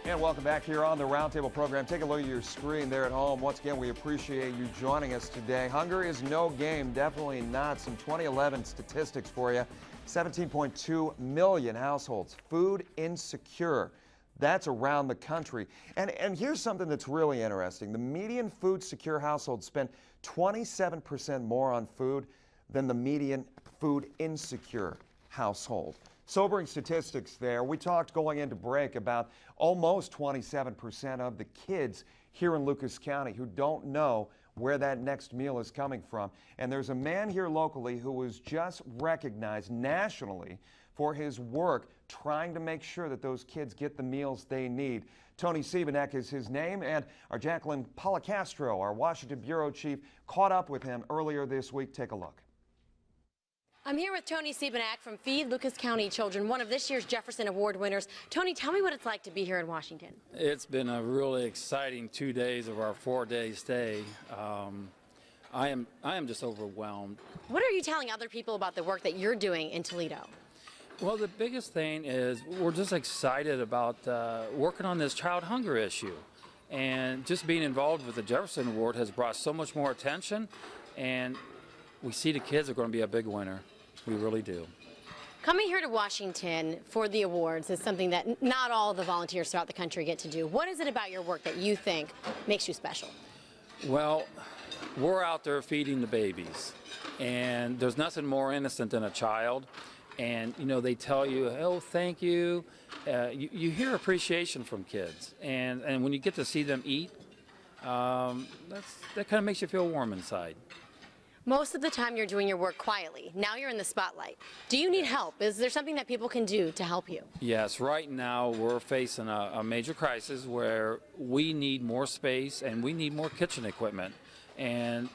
And welcome back here on the Roundtable program. Take a look at your screen there at home. Once again, we appreciate you joining us today. Hunger is no game, definitely not. Some 2011 statistics for you. 17.2 million households food insecure. That's around the country. And here's something that's really interesting. The median food secure household spent 27% more on food than the median food insecure household. Sobering statistics there. We talked going into break about almost 27% of the kids here in Lucas County who don't know where that next meal is coming from. And there's a man here locally who was just recognized nationally for his work trying to make sure that those kids get the meals they need. Tony Siebenek is his name, and our Jacqueline Policastro, our Washington bureau chief, caught up with him earlier this week. Take a look. I'm here with Tony Siebenek from Feed Lucas County Children, one of this year's Jefferson Award winners. Tony, tell me what it's like to be here in Washington. It's been a really exciting 2 days of our 4-day stay. I am just overwhelmed. What are you telling other people about the work that you're doing in Toledo? Well, the biggest thing is we're just excited about working on this child hunger issue. And just being involved with the Jefferson Award has brought so much more attention, and we see the kids are going to be a big winner. We really do. Coming here to Washington for the awards is something that not all the volunteers throughout the country get to do. What is it about your work that you think makes you special? Well, we're out there feeding the babies, and there's nothing more innocent than a child. And, you know, they tell you, oh, thank you. You hear appreciation from kids. And when you get to see them eat, that kind of makes you feel warm inside. Most of the time you're doing your work quietly. Now you're in the spotlight. Do you need help? Is there something that people can do to help you? Yes, right now we're facing a major crisis where we need more space and we need more kitchen equipment. And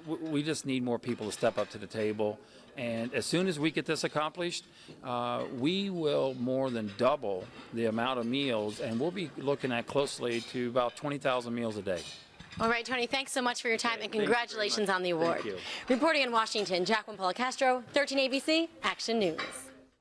we just need more people to step up to the table. And as soon as we get this accomplished, we will more than double the amount of meals, and we'll be looking at closely to about 20,000 meals a day. All right, Tony, thanks so much for your time, and congratulations on the award. Thank you. Reporting in Washington, Jacqueline Policastro, 13 ABC, Action News.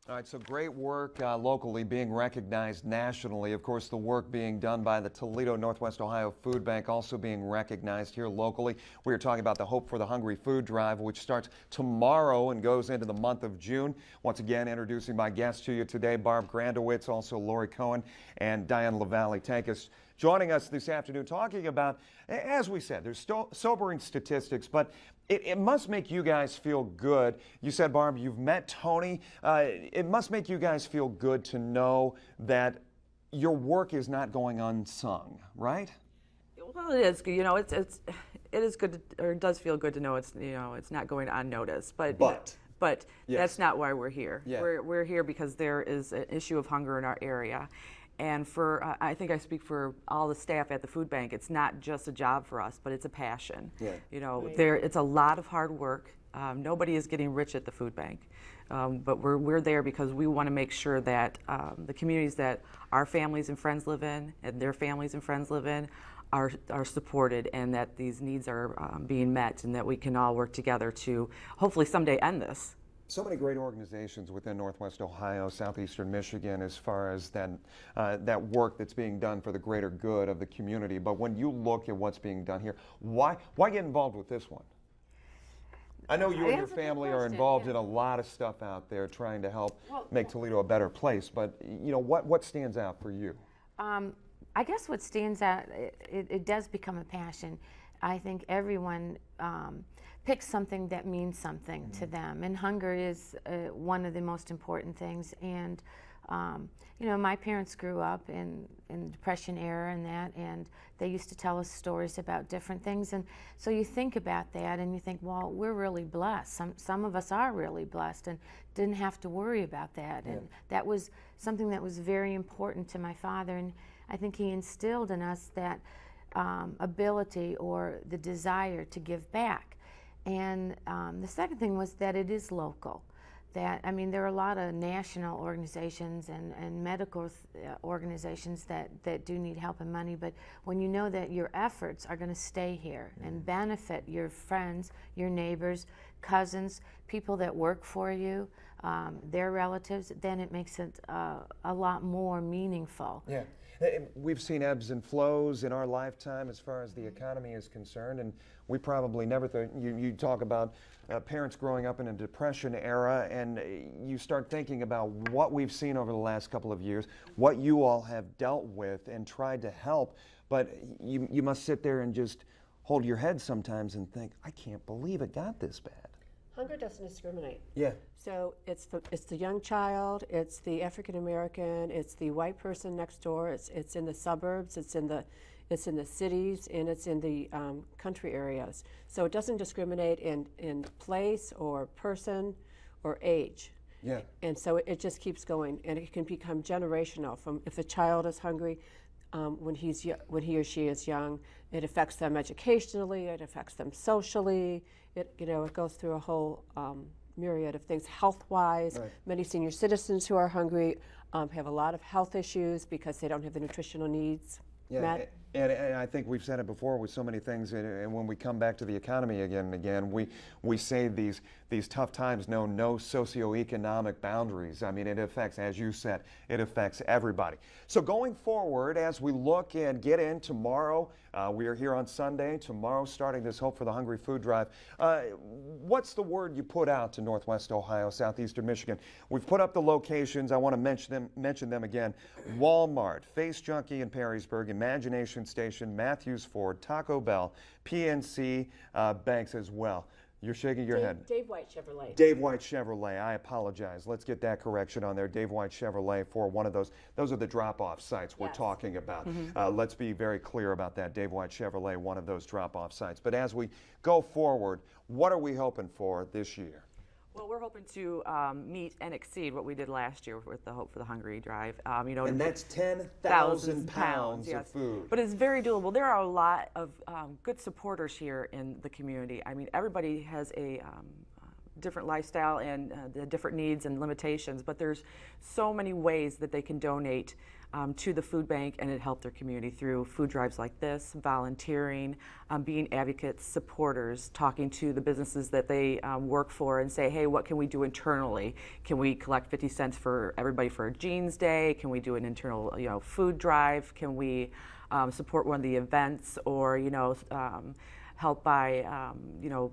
All right, so great work locally being recognized nationally. Of course, the work being done by the Toledo Northwest Ohio Food Bank also being recognized here locally. We are talking about the Hope for the Hungry Food Drive, which starts tomorrow and goes into the month of June. Once again, introducing my guests to you today, Barb Grandowitz, also Lori Cohen, and Diane LaValle Tankus, joining us this afternoon talking about, as we said, there's sobering statistics, but it must make you guys feel good. You said, Barb, you've met Tony. It must make you guys feel good to know that your work is not going unsung, right? Well, it is. You know, it is good, or it does feel good to know it's not going unnoticed. But yes. That's not why we're here. Yeah. We're here because there is an issue of hunger in our area. And I think I speak for all the staff at the food bank. It's not just a job for us, but it's a passion. Yeah. You know, it's a lot of hard work. Nobody is getting rich at the food bank, but we're there because we want to make sure that the communities that our families and friends live in, and their families and friends live in, are supported, and that these needs are being met, and that we can all work together to hopefully someday end this. So many great organizations within Northwest Ohio, Southeastern Michigan, as far as that work that's being done for the greater good of the community. But when you look at what's being done here, why get involved with this one? I know you and your family are involved in a lot of stuff out there trying to help make Toledo a better place. But you know, what stands out for you? I guess what stands out, it does become a passion. I think everyone picks something that means something to them, and hunger is one of the most important things. And you know, my parents grew up in the Depression era and they used to tell us stories about different things, and so you think about that and you think, well, we're really blessed. Some of us are really blessed and didn't have to worry about that. And that was something that was very important to my father, and I think he instilled in us that ability or the desire to give back. And the second thing was that it is local. That, I mean, there are a lot of national organizations and medical organizations that do need help and money, but when you know that your efforts are going to stay here and benefit your friends, your neighbors, cousins, people that work for you, their relatives, then it makes it a lot more meaningful. Yeah. We've seen ebbs and flows in our lifetime as far as the economy is concerned, and we probably never thought, you talk about parents growing up in a depression era, and you start thinking about what we've seen over the last couple of years, what you all have dealt with and tried to help, but you must sit there and just hold your head sometimes and think, I can't believe it got this bad. Hunger doesn't discriminate. Yeah. So it's the young child, it's the African American, it's the white person next door, it's in the suburbs, it's in the cities, and it's in the country areas. So it doesn't discriminate in place or person or age. Yeah. And so it just keeps going, and it can become generational. From if a child is hungry when he or she is young, it affects them educationally, it affects them socially. It goes through a whole myriad of things health-wise. Right. Many senior citizens who are hungry have a lot of health issues because they don't have the nutritional needs met. And I think we've said it before with so many things, and when we come back to the economy again and again, we say these tough times know no socioeconomic boundaries. I mean, it affects, as you said, it affects everybody. So going forward, as we look and get in tomorrow, we are here on Sunday, tomorrow starting this Hope for the Hungry food drive. What's the word you put out to Northwest Ohio, Southeastern Michigan? We've put up the locations. I want to mention them again. Walmart, Face Junkie in Perrysburg, Imagination Station, Matthews Ford, Taco Bell, PNC Banks as well. You're shaking your head. Dave White Chevrolet. Dave White Chevrolet. I apologize. Let's get that correction on there. Dave White Chevrolet for one of those. Those are the drop-off sites we're talking about. Let's be very clear about that. Dave White Chevrolet, one of those drop-off sites. But as we go forward, what are we hoping for this year? Well, we're hoping to meet and exceed what we did last year with the Hope for the Hungry drive. And that's 10,000 pounds of food. But it's very doable. There are a lot of good supporters here in the community. I mean, everybody has a different lifestyle and the different needs and limitations, but there's so many ways that they can donate to the food bank and it helped their community through food drives like this, volunteering, being advocates, supporters, talking to the businesses that they work for and say, hey, what can we do internally? Can we collect 50 cents for everybody for a Jeans Day? Can we do an internal food drive? Can we support one of the events or help by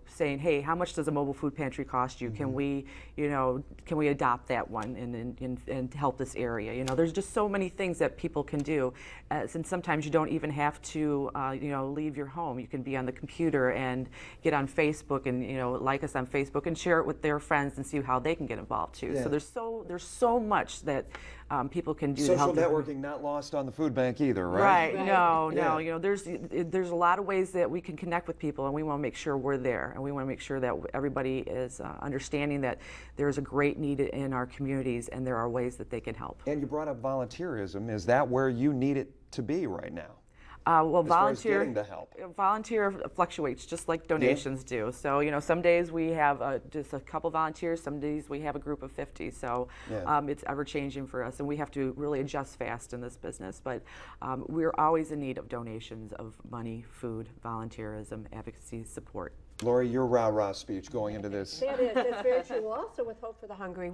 saying, hey, how much does a mobile food pantry cost you? Can we adopt that one and help this area? There's just so many things that people can do, and sometimes you don't even have to leave your home. You can be on the computer and get on Facebook and like us on Facebook and share it with their friends and see how they can get involved too. Yeah. So there's so much that people can do. Social to help networking not lost on the food bank either, right? Right. No. There's a lot of ways that we can connect with people, and we want to make sure we're there, and we want to make sure that everybody is understanding that there's a great need in our communities, and there are ways that they can help. And you brought up volunteerism. Is that where you need it to be right now? Well, as far as getting the help. Volunteer fluctuates just like donations do. So, some days we have just a couple volunteers, some days we have a group of 50. So it's ever changing for us, and we have to really adjust fast in this business. But we're always in need of donations of money, food, volunteerism, advocacy, support. Lori, your rah-rah speech going into this. That's very true. Well, also with Hope for the Hungry,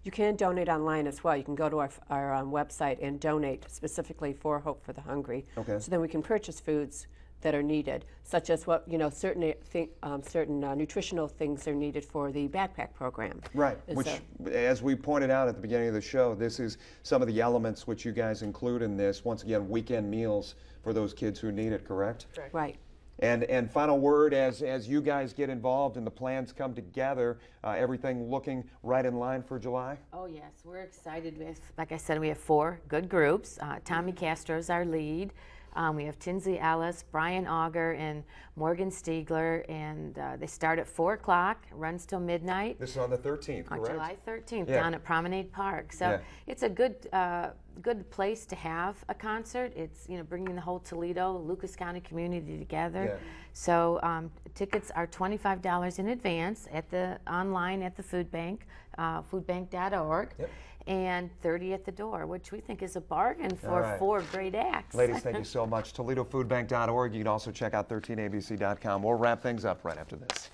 you can donate online as well. You can go to our website and donate specifically for Hope for the Hungry. Okay. So then we can purchase foods that are needed, such as what certain nutritional things are needed for the backpack program. Right, which, as we pointed out at the beginning of the show, this is some of the elements which you guys include in this. Once again, weekend meals for those kids who need it, correct? Right. And final word, as you guys get involved and the plans come together, everything looking right in line for July? Oh yes, we're excited. Like I said, we have 4 good groups. Tommy Castro's our lead. We have Tinsley Ellis, Brian Auger, and Morgan Stiegler, and they start at 4 o'clock, runs till midnight. This is on the 13th, correct? On July 13th, Yeah. down at Promenade Park. So it's a good place to have a concert. It's bringing the whole Toledo, Lucas County community together. Yeah. So tickets are $25 in advance online at the food bank, foodbank.org. Yep. And $30 at the door, which we think is a bargain for 4 great acts. Ladies, thank you so much. ToledoFoodBank.org. You can also check out 13abc.com. We'll wrap things up right after this.